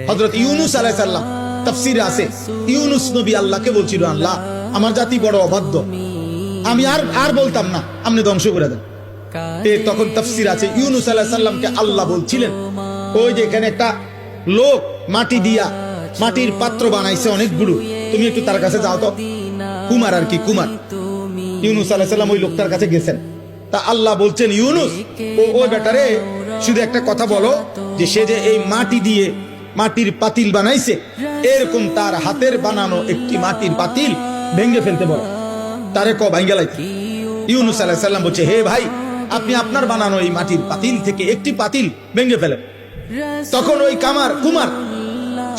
হযরত ইউনূস আলাইহিস সালাম তাফসীরে আছে, ইউনূস নবী আল্লাহকে বলছিল, আল্লাহ আমার জাতি বড় অবাধ্য, আমি আর বলতাম না, আপনি ধ্বংস করে দেন। তখন তাফসীর আছে ইউনূস আলাইহিস সালামকে আল্লাহ বলছিলেন, ওই যে এখানে একটা লোক মাটি দিয়া মাটির পাত্র বানাইছে অনেকগুলো, তুমি একটু তার কাছে যাও তো। কুমার আর কি, কুমার। ইউনূস আলাইহিস সালাম ওই লোকটার কাছে গেছেন। তা আল্লাহ বলছেন, ইউনূস ওই বেটারে শুধু একটা কথা বলো, যে সে যে এই মাটি দিয়ে মাটির পাতিল বানাইছে, এরকম তার হাতের বানানো একটি মাটির পাতিল ভেঙে ফেলতে বলো, তারে ভাঙ্গে লাইতে। ইউনূস আলাইহিস সালাম বলছে, হে ভাই, আপনি আপনার বানানো এই মাটির পাতিল থেকে একটি পাতিল ভেঙে ফেলেন। তখন ওই কুমার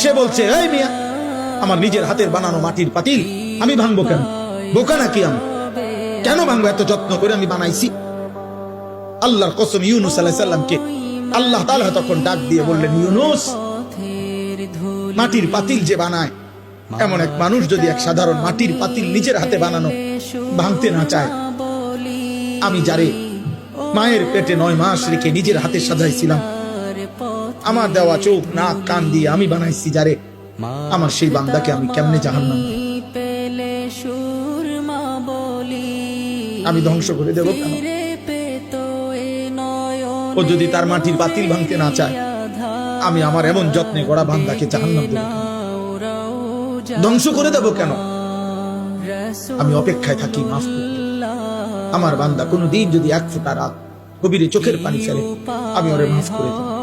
সে বলছে, এই মিয়া, আমার নিজের হাতের বানানো মাটির পাতিল আমি ভাঙবো কেন? বোকা নাকি আমি? কেন ভাঙবো? এত যত্ন করে আমি বানাইছি। আল্লাহর কসম, ইউনূস আলাইহিস সালামকে আল্লাহ তাআলা তখন ডাক দিয়ে বললেন, ইউনূস, মাটির পাতিল যে বানায়, এমন এক মানুষ যদি এক সাধারণ মাটির পাতিল নিজের হাতে বানানো ভাঙতে না চায়, আমি যারে মায়ের পেটে 9 মাস রেখে নিজের হাতে সাজাইছিলাম, আমার দেওয়া চোখ নাক কান দিয়ে আমি বানাইছি যারে, আমার সেই বান্দাকে আমি কেমনে জাহান্নাম আমি ধ্বংস করে দেব কেন? ও যদি তার মাটির পাতিল ভাঙতে না চায়, আমি আমার এমন যত্নে গড়া বান্দাকে জাহান্নাম দেব কেন? ধ্বংস করে দেব কেন? আমি অপেক্ষায় থাকি মাফ করতে। আমার বান্দা কোনদিন যদি 1 ফোঁটা রাত গভীরে চোখের পানি ফেলে, আমি ওরে মাফ করে দেব।